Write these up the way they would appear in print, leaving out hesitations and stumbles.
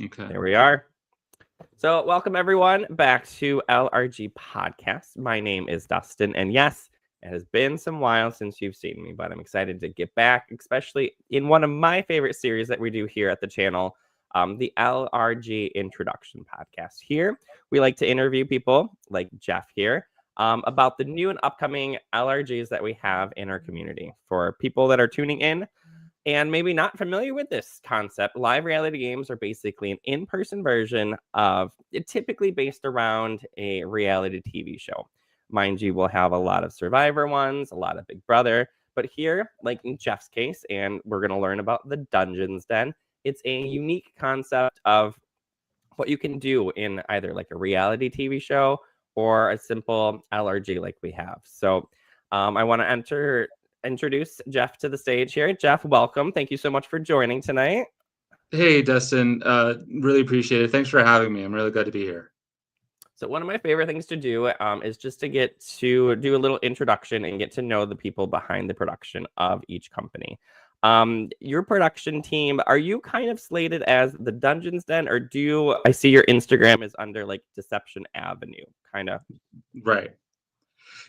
Okay. There we are. So welcome everyone back to LRG Podcast. My name is Dustin, and yes, it has been some while since you've seen me, but I'm excited to get back, especially in one of my favorite series that we do here at the channel, the LRG Introduction Podcast. Here, we like to interview people like Jeff here about the new and upcoming LRGs that we have in our community. For people that are tuning in, and maybe not familiar with this concept, live reality games are basically an in-person version of it, typically based around a reality TV show. Mind you, we'll have a lot of Survivor ones, a lot of Big Brother, but here, like in Jeff's case, and we're going to learn about the Dungeons Den, it's a unique concept of what you can do in either like a reality TV show or a simple LRG like we have. So I want to introduce Jeff to the stage here. Jeff, welcome. Thank you so much for joining tonight. Hey, Dustin. Really appreciate it. Thanks for having me. I'm really glad to be here. So one of my favorite things to do is just to get to do a little introduction and get to know the people behind the production of each company. Your production team, are you kind of slated as the Dungeons Den, or I see your Instagram is under like Deception Avenue, kind of? Right.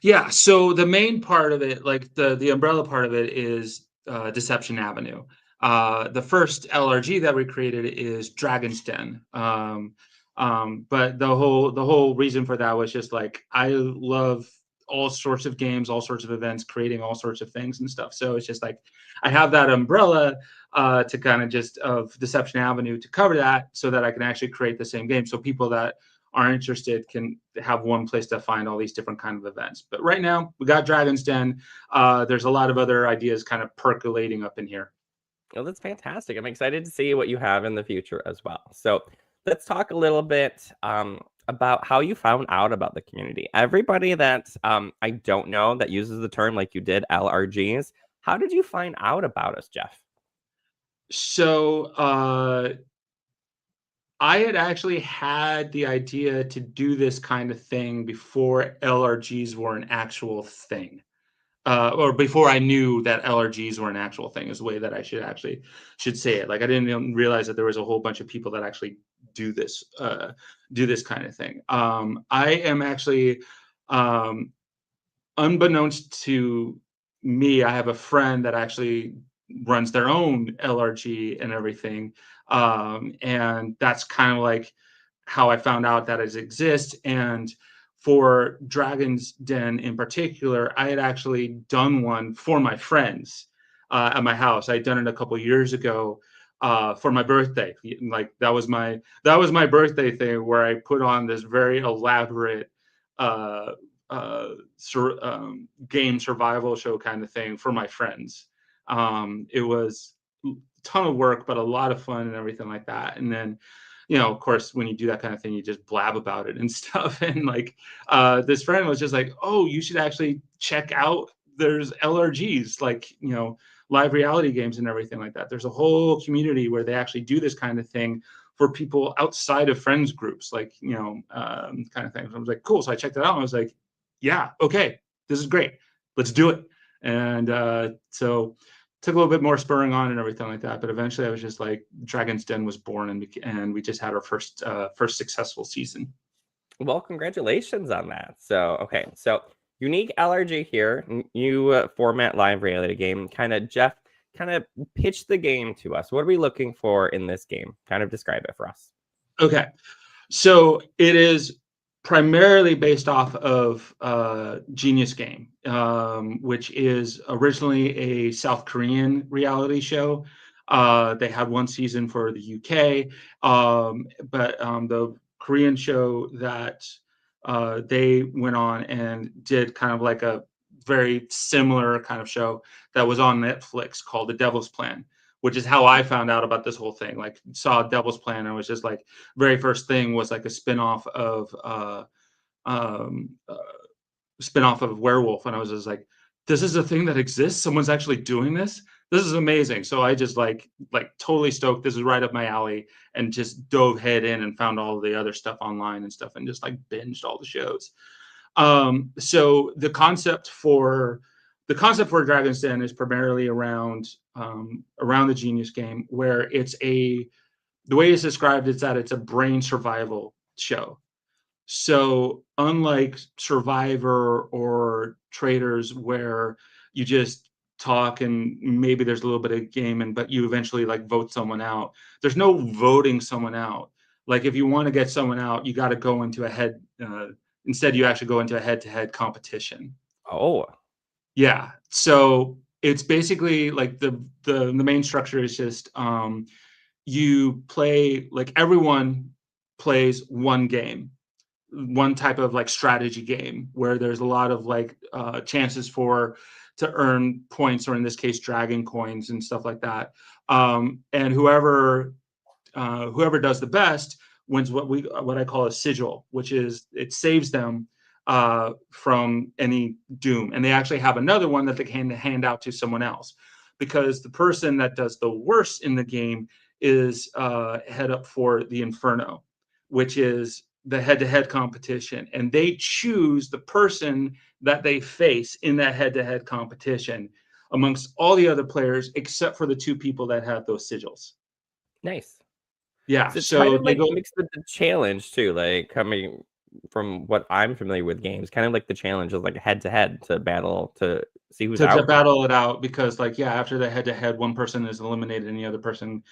Yeah. So the main part of it, like the umbrella part of it, is Deception Avenue. The first LRG that we created is Dragon's Den. But the whole reason for that was just like I love all sorts of games, all sorts of events, creating all sorts of things and stuff. So it's just like I have that umbrella to kind of just of Deception Avenue to cover that, so that I can actually create the same game. So people that are interested can have one place to find all these different kind of events. But right now we got Dragon's Den. There's a lot of other ideas kind of percolating up in here. Well, that's fantastic. I'm excited to see what you have in the future as well. So let's talk a little bit about how you found out about the community. Everybody that I don't know that uses the term like you did, LRGs, how did you find out about us, Jeff? So I had actually had the idea to do this kind of thing before LRGs were an actual thing. Or before I knew that LRGs were an actual thing, is the way that I should say it. Like I didn't even realize that there was a whole bunch of people that actually do this kind of thing. I am actually, unbeknownst to me, I have a friend that actually runs their own LRG and everything, and that's kind of like how I found out that it exists. And for Dragon's Den in particular, I had actually done one for my friends at my house. I'd done it a couple years ago for my birthday. Like that was my birthday thing, where I put on this very elaborate uh, game survival show kind of thing for my friends. It was a ton of work, but a lot of fun and everything like that. And then, of course, when you do that kind of thing, you just blab about it and stuff. And like, this friend was just like, "Oh, you should actually check out. There's LRGs, like, live reality games and everything like that. There's a whole community where they actually do this kind of thing for people outside of friends groups, like, kind of thing." So I was like, cool. So I checked it out and I was like, yeah, okay, this is great. Let's do it. And so took a little bit more spurring on and everything like that, but eventually I was just like, Dragon's Den was born, and we just had our first successful season. Well, congratulations on that. So, okay, so unique LRG here, new format live reality game. Jeff, kind of pitch the game to us. What are we looking for in this game? Kind of describe it for us. Okay, so it is primarily based off of Genius Game, which is originally a South Korean reality show. They had one season for the UK, but the Korean show that they went on and did kind of like a very similar kind of show that was on Netflix called The Devil's Plan, which is how I found out about this whole thing. Like, saw Devil's Plan, and it was just like, very first thing was like a spinoff of Werewolf, and I was just like, this is a thing that exists. Someone's actually doing this. This is amazing. So I just like totally stoked. This is right up my alley, and just dove head in and found all the other stuff online and stuff, and just like binged all the shows. So the concept for Dragon's Den is primarily around the Genius Game, where it's a the way it's described is that it's a brain survival show. So unlike Survivor or Traders, where you just talk and maybe there's a little bit of gaming, but you eventually like vote someone out. There's no voting someone out. Like if you want to get someone out, you got to go into a head. Instead, you actually go into a head-to-head competition. Oh, Yeah. So it's basically like the main structure is just you play, like everyone plays one game, one type of like strategy game where there's a lot of like chances for to earn points, or in this case dragon coins and stuff like that. And whoever does the best wins what I call a sigil, which is it saves them from any doom. And they actually have another one that they can hand out to someone else, because the person that does the worst in the game is head up for the Inferno, which is the head-to-head competition, and they choose the person that they face in that head-to-head competition amongst all the other players except for the two people that have those sigils. nice. Yeah, So it's kind so of they like go mixed with the challenge too, like coming from what I'm familiar with games, kind of like the challenge is like head to head to battle to see who's to out. battle it out, because like yeah, after the head-to-head, one person is eliminated and the other person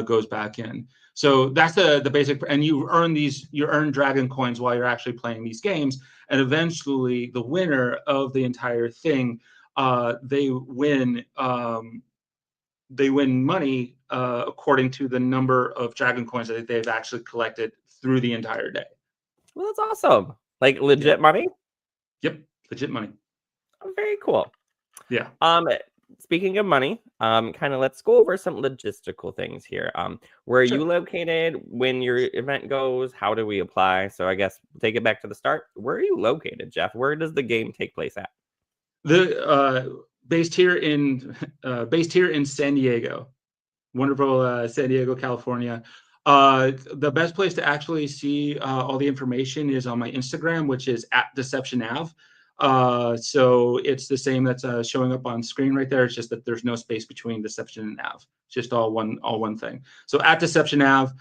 goes back in. So that's the basic, and you earn dragon coins while you're actually playing these games, and eventually the winner of the entire thing, they win money according to the number of dragon coins that they've actually collected through the entire day. Well, that's awesome. Like Yeah. legit money. Yep. Legit money. Oh, very cool. Yeah. Speaking of money, kind of let's go over some logistical things here. Where are Sure. you located? When your event goes? How do we apply? So I guess take it back to the start. Where are you located, Jeff? Where does the game take place at? The based here in San Diego, wonderful San Diego, California. The best place to actually see all the information is on my Instagram, which is at Deception Av. So it's the same that's showing up on screen right there. It's just that there's no space between Deception and Av. It's just all one thing. So at Deception Av,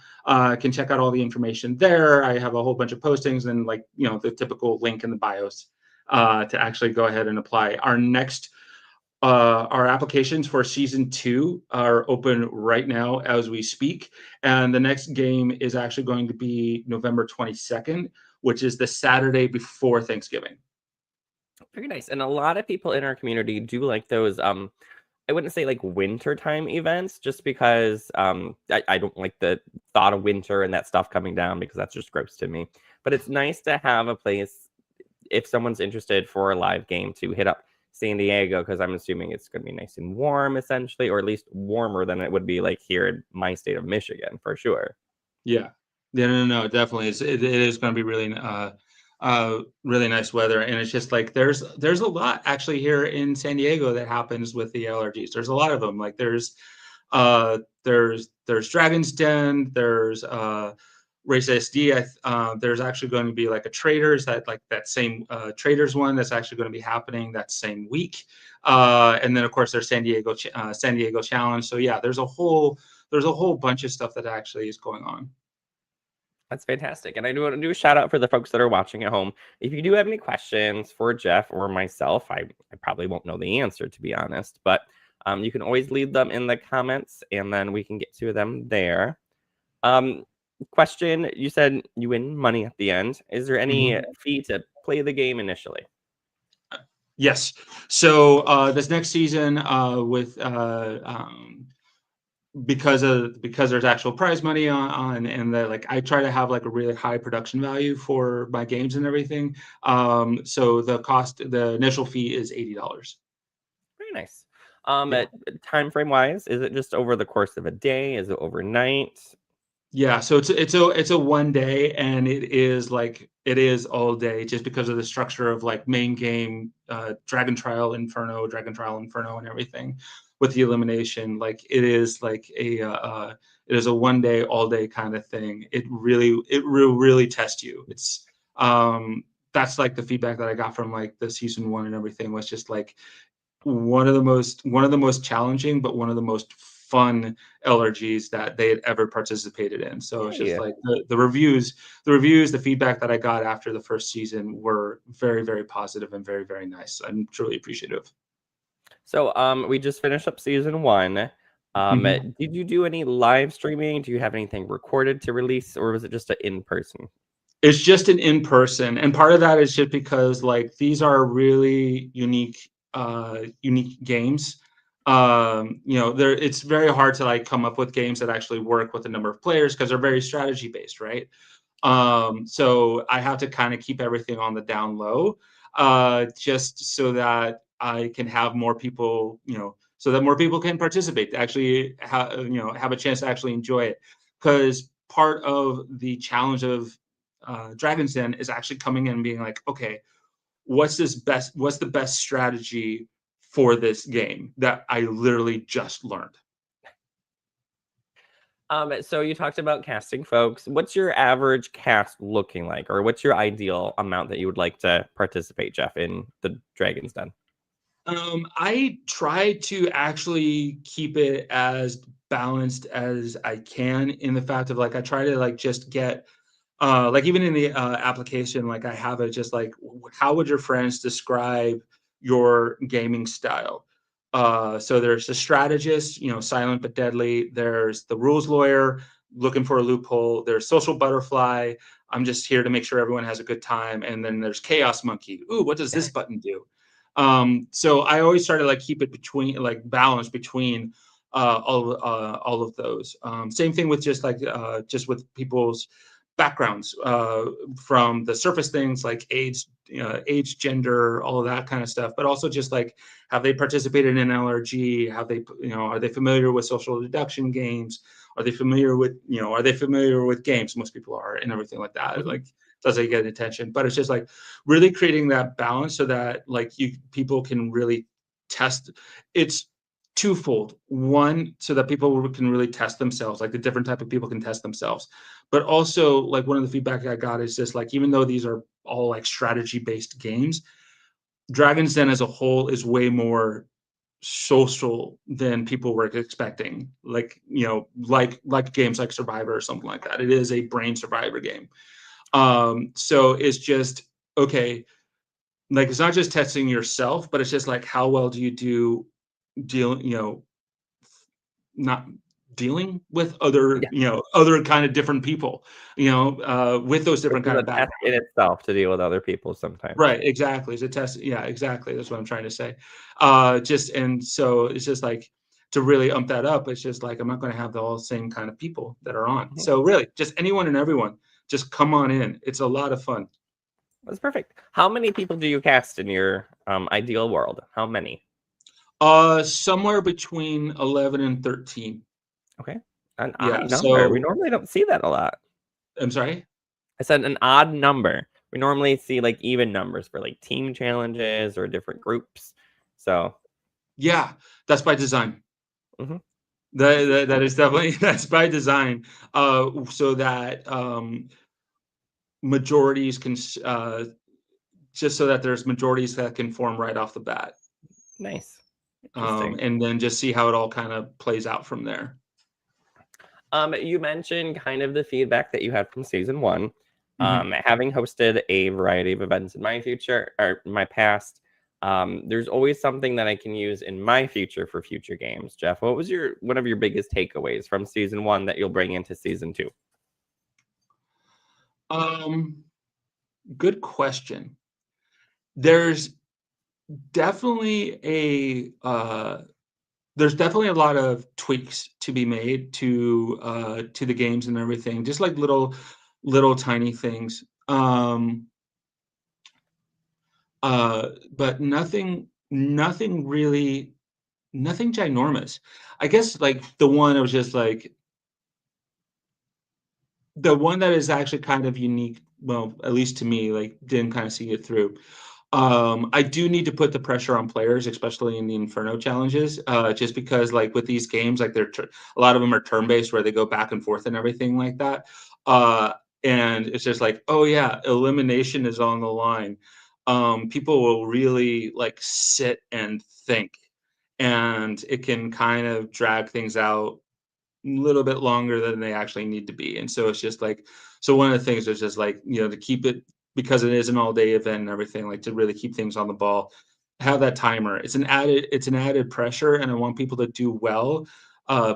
can check out all the information there. I have a whole bunch of postings and like the typical link in the bios to actually go ahead and apply. Our applications for season 2 are open right now as we speak, and the next game is actually going to be November 22nd, which is the Saturday before Thanksgiving. Very nice. And a lot of people in our community do like those I wouldn't say like wintertime events, just because I don't like the thought of winter and that stuff coming down, because that's just gross to me. But it's nice to have a place, if someone's interested, for a live game to hit up San Diego, because I'm assuming it's going to be nice and warm, essentially, or at least warmer than it would be like here in my state of Michigan, for sure. Yeah. Yeah, no, definitely. It is going to be really nice weather, and it's just like there's a lot actually here in San Diego that happens with the LRGs. There's a lot of them. Like there's Dragon's Den, there's Race SD. There's actually going to be like a Traders, that same Traders one that's actually going to be happening that same week. And then of course there's San Diego Challenge. So yeah, there's a whole bunch of stuff that actually is going on. That's fantastic. And I do want to do a shout out for the folks that are watching at home. If you do have any questions for Jeff or myself, I probably won't know the answer, to be honest, but you can always leave them in the comments and then we can get to them there. Question, you said you win money at the end. Is there any fee to play the game initially? Yes. So this next season, with because there's actual prize money on and like I try to have like a really high production value for my games and everything. So the initial fee is $80. Very nice. Yeah. Time frame wise, is it just over the course of a day? Is it overnight? Yeah, so it's a one day, and it is all day, just because of the structure of like main game, Dragon Trial Inferno, and everything with the elimination. Like it is like it is a one day, all day kind of thing. It will really test you. It's that's like the feedback that I got from like the season 1 and everything, was just like one of the most challenging, but one of the most fun LRGs that they had ever participated in. So it's just Hey. like the reviews, the feedback that I got after the first season were very, very positive and very, very nice. I'm truly appreciative. So we just finished up season 1. Mhm. Did you do any live streaming? Do you have anything recorded to release, or was it just an in-person? It's just an in-person, and part of that is just because, like, these are really unique games. It's very hard to, like, come up with games that actually work with a number of players because 'cause they're very strategy based, right? So I have to kinda keep everything on the down low, just so that I can have more people, so that more people can participate, to actually have a chance to actually enjoy it. Because part of the challenge of, Dragon's Den is actually coming in and being like, "Okay, what's the best strategy for this game that I literally just learned?" So you talked about casting folks. What's your average cast looking like, or what's your ideal amount that you would like to participate, Jeff, in the Dragon's Den? I try to actually keep it as balanced as I can, in the fact of, like, I try to, like, just get, like, even in the application, like, I have it just like, how would your friends describe your gaming style? So there's the strategist, silent but deadly. There's the rules lawyer, looking for a loophole. There's social butterfly. I'm just here to make sure everyone has a good time. And then there's chaos monkey. Ooh, what does this button do? So I always try to, like, keep it between, like, balance between all of those. Same thing with just with people's backgrounds, from the surface things like age, gender, all of that kind of stuff, but also just like, have they participated in LRG? Are they familiar with social deduction games? Are they familiar with games? Most people are, and everything like that. Mhm. Like, does they get attention? But it's just like really creating that balance so that, like, people can really test. It's twofold. One, so that people can really test themselves, like the different type of people can test themselves. But also, like, one of the feedback I got is just like, even though these are all like strategy based games, Dragon's Den as a whole is way more social than people were expecting. Like, like games like Survivor or something like that. It is a brain survivor game. So it's just, okay, like, it's not just testing yourself, but it's just like, how well do you do deal, not dealing with Yeah, other kind of different people, with those which different is kind a of test in backgrounds. itself to deal with other people sometimes. Right, exactly. It's a test. Yeah, exactly. That's what I'm trying to say. Just and so it's just like, to really ump that up. It's just like, I'm not going to have the all same kind of people that are on. Mhm. So really, just anyone and everyone, just come on in. It's a lot of fun. That's perfect. How many people do you cast in your ideal world? How many? Somewhere between 11 and 13. Okay. An odd Yeah. number. We So normally don't see that a lot. I'm sorry. I said an odd number. We normally see like even numbers for like team challenges or different groups. So, Yeah, that's by design. mhm. That is definitely that's by design. So that, majorities can just so that there's majorities that can form right off the bat, Nice. Interesting. and then just see how it all kind of plays out from there. You mentioned kind of the feedback that you had from season 1. Mhm. Having hosted a variety of events in my future or my past, there's always something that I can use in my future for future games. Jeff, what was one of your biggest takeaways from season 1 that you'll bring into season 2? Um, Good question. There's definitely a lot of tweaks to be made to the games and everything, just like little tiny things. But nothing really, nothing ginormous. I guess, like, the one that is actually kind of unique, well, at least to me, like, didn't kind of see it through. I do need to put the pressure on players, especially in the Inferno challenges, just because, like, with these games, like, a lot of them are turn-based where they go back and forth and everything like that. Uh, and it's just like, oh yeah, elimination is on the line. People will really, like, sit and think and it can kind of drag things out a little bit longer than they actually need to be. And so it's just like, so one of the things is just like, to keep it, because it is an all day event and everything, like to really keep things on the ball, have that timer. It's an added pressure, and I want people to do well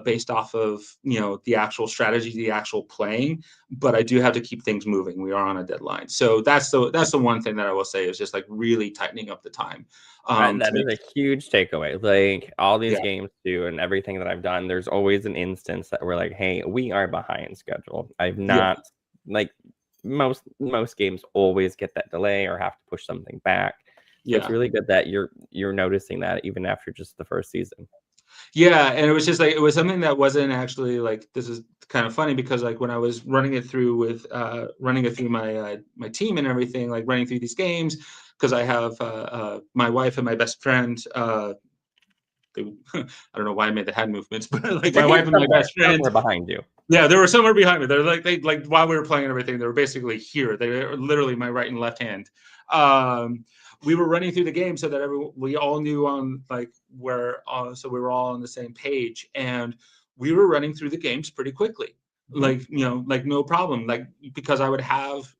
based off of, the actual strategy, the actual playing. But I do have to keep things moving. We are on a deadline. So that's the one thing that I will say is just like really tightening up the time. To That is make, a huge takeaway. Like all these yeah, games do, and everything that I've done, there's always an instance that we're like, "Hey, we are behind schedule." I've yeah, not like most games always get that delay or have to push something back. So it's yeah. really good that you're noticing that even after just the first season. Yeah, and it was just like it was something that wasn't actually like, this is kind of funny because like when I was running it through my team and everything, like running through these games, because I have my wife and my best friend. They, I don't know why I made the hand movements, but like They're my getting wife and my best friend. somewhere behind you. Yeah, they were somewhere behind me. They're like while we were playing and everything, they were basically here. They were literally my right and left hand. Um, we were running through the game so that we all knew on like where, so we were all on the same page, and we were running through the games pretty quickly. Mhm. Like, like no problem. Like, because I would have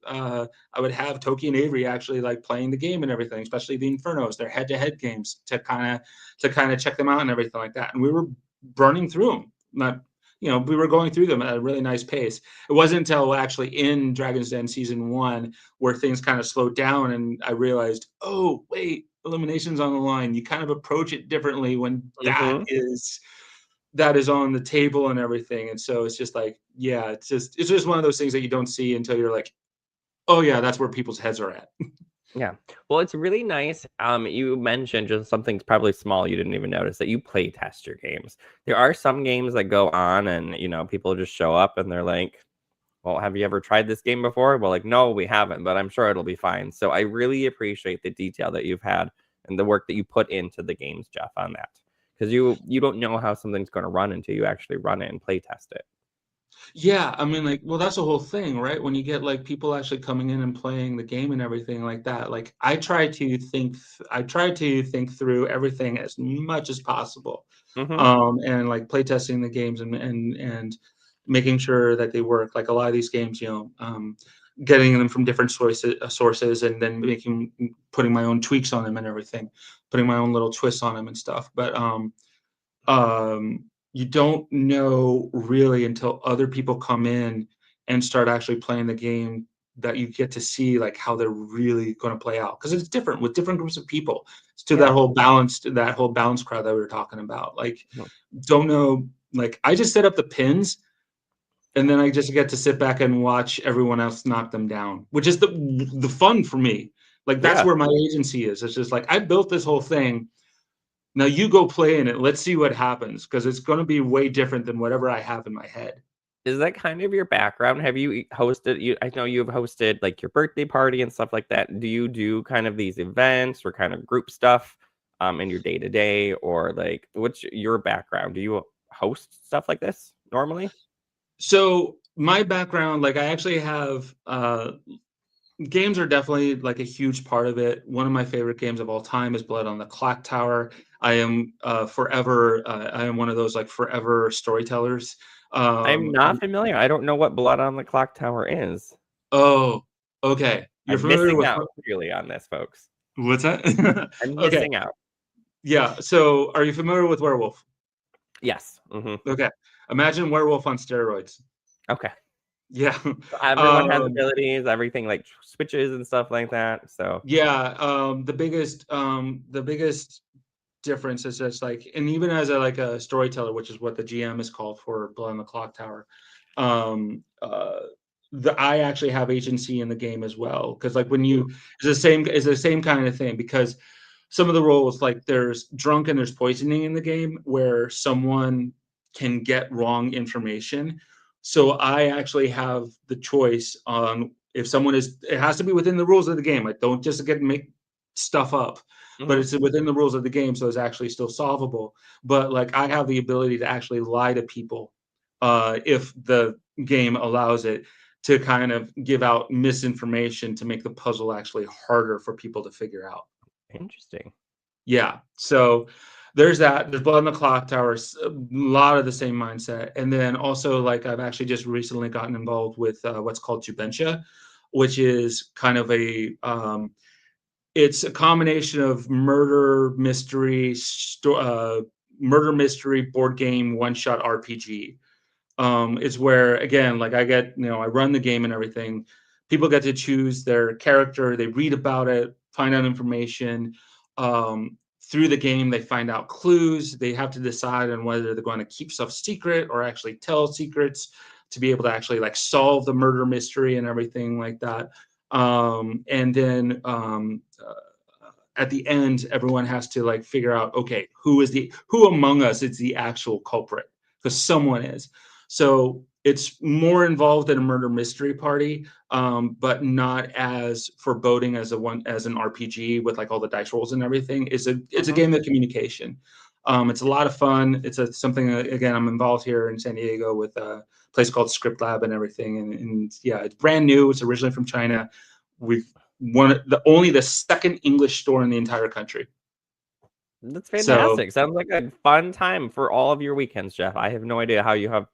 Toki and Avery actually like playing the game and everything, especially the Infernos, their head-to-head games, to kind of check them out and everything like that. And we were burning through them. Not we were going through them at a really nice pace. It wasn't until actually in Dragon's Den season 1 where things kind of slowed down, and I realized, oh wait, elimination's on the line. You kind of approach it differently when that Mhm. is on the table and everything. And so it's just like, yeah, it's just one of those things that you don't see until you're like, oh yeah, that's where people's heads are at. Yeah. Well, it's really nice. You mentioned just something's probably small you didn't even notice that you play test your games. There are some games that go on and people just show up and they're like, well, have you ever tried this game before? Well, like, no, we haven't, but I'm sure it'll be fine. So I really appreciate the detail that you've had and the work that you put into the games, Jeff, on that. Because you don't know how something's going to run until you actually run it and play test it. Yeah, I mean, like, well, that's the whole thing, right? When you get like people actually coming in and playing the game and everything like that, like I try to think through everything as much as possible, Hmm. and like playtesting the games and making sure that they work. Like a lot of these games, getting them from different sources, and then putting my own tweaks on them and everything, putting my own little twists on them and stuff. But you don't know really until other people come in and start actually playing the game, that you get to see like how they're really going to play out, because it's different with different groups of people. It's to Yeah. that whole balance crowd that we were talking about. Like, don't know, like I just set up the pins, and then I just get to sit back and watch everyone else knock them down, which is the fun for me. Like that's Yeah. where my agency is. It's just like I built this whole thing, now you go play in it. Let's see what happens, because it's going to be way different than whatever I have in my head. Is that kind of your background? Have you hosted I know you've hosted like your birthday party and stuff like that. Do you do kind of these events or kind of group stuff in your day to day, or like what's your background? Do you host stuff like this normally? So my background, like I actually have games are definitely like a huge part of it. One of my favorite games of all time is Blood on the Clock Tower. I am one of those like forever storytellers. I'm Um, not familiar. I don't know what Blood on the Clock Tower is. oh, okay. You're I'm familiar missing with out really on this, folks. what's that? I'm Okay. missing out. Yeah. So are you familiar with Werewolf? Yes. Okay. Imagine Werewolf on steroids. Okay. Yeah. So everyone has Um, abilities, everything like switches and stuff like that. So yeah. The biggest difference is just like, and even as a storyteller, which is what the GM is called for Blood on the Clock Tower, um, uh, I actually have agency in the game as well, because like it's the same kind of thing, because some of the roles, like there's drunk and there's poisoning in the game where someone can get wrong information. So I actually have the choice on, if someone it has to be within the rules of the game. I don't just make stuff up, but mhm. it's within the rules of the game, so it's actually still solvable. But like I have the ability to actually lie to people, if the game allows it, to kind of give out misinformation to make the puzzle actually harder for people to figure out. Interesting. Yeah. So, There's that. There's Blood on the Clock Tower. A lot of the same mindset. And then also, like, I've actually just recently gotten involved with what's called Jubentia, which is kind of it's a combination of murder mystery board game one-shot RPG. Is where, again, like, I run the game and everything. People get to choose their character. They read about it, find out information. Through the game, they find out clues. They have to decide on whether they're going to keep stuff secret or actually tell secrets to be able to actually, like, solve the murder mystery and everything like that. And then at the end, everyone has to, like, figure out, okay, who among us is the actual culprit, because someone is. So it's more involved in a murder mystery party, but not as foreboding as an RPG with, like, all the dice rolls and everything. It's a game of communication. It's a lot of fun. It's something, again, I'm involved here in San Diego with a place called Script Lab and everything. And yeah, it's brand new. It's originally from China. We've only the second English store in the entire country. That's fantastic. Sounds like a fun time for all of your weekends, Jeff. I have no idea how you have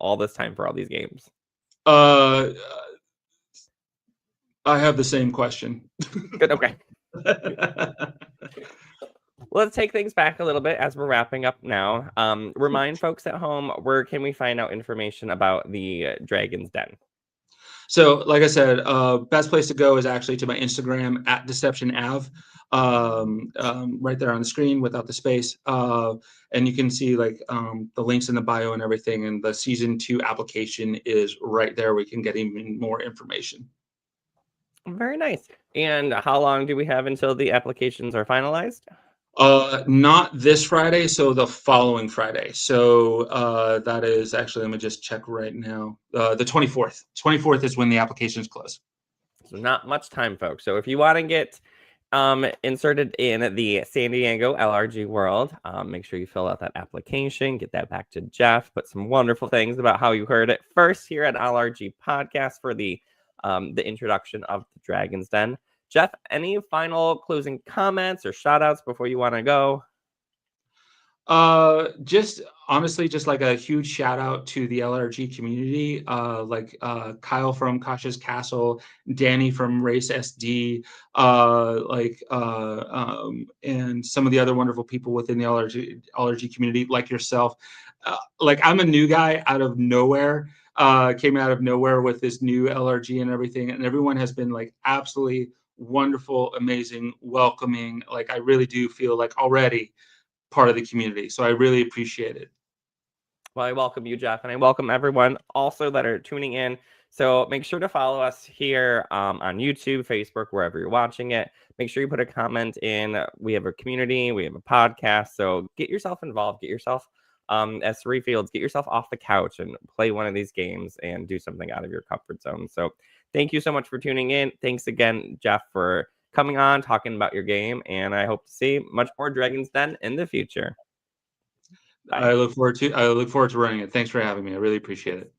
all this time for all these games. I have the same question. Good. Okay. Let's take things back a little bit as we're wrapping up now. Remind folks at home, where can we find out information about the Dragon's Den? So, like I said, best place to go is actually to my Instagram at DeceptionAv, right there on the screen without the space. And you can see, like, the links in the bio and everything. And the season 2 application is right there. We can get even more information. Very nice. And how long do we have until the applications are finalized? Not this Friday, so the following Friday. So that is actually, let me just check right now. The 24th. 24th is when the applications close. So not much time, folks. So if you want to get inserted in the San Diego LRG world, make sure you fill out that application, get that back to Jeff, put some wonderful things about how you heard it first here at LRG Podcast for the introduction of the Dragon's Den. Jeff, any final closing comments or shout outs before you want to go? Just honestly, just like a huge shout out to the LRG community, like Kyle from Kasha's Castle, Danny from Race SD, and some of the other wonderful people within the LRG community, like yourself. Like, I'm a new guy out of nowhere, came out of nowhere with this new LRG and everything, and everyone has been, like, absolutely wonderful, amazing, welcoming. Like, I really do feel like already part of the community. So I really appreciate it. Well, I welcome you, Jeff, and I welcome everyone also that are tuning in. So make sure to follow us here on YouTube, Facebook, wherever you're watching it. Make sure you put a comment in. We have a community, we have a podcast. So get yourself involved, get yourself as Three Fields, get yourself off the couch and play one of these games and do something out of your comfort zone. So thank you so much for tuning in. Thanks again, Jeff, for coming on, talking about your game, and I hope to see much more Dragon's Den in the future. Bye. I look forward to running it. Thanks for having me. I really appreciate it.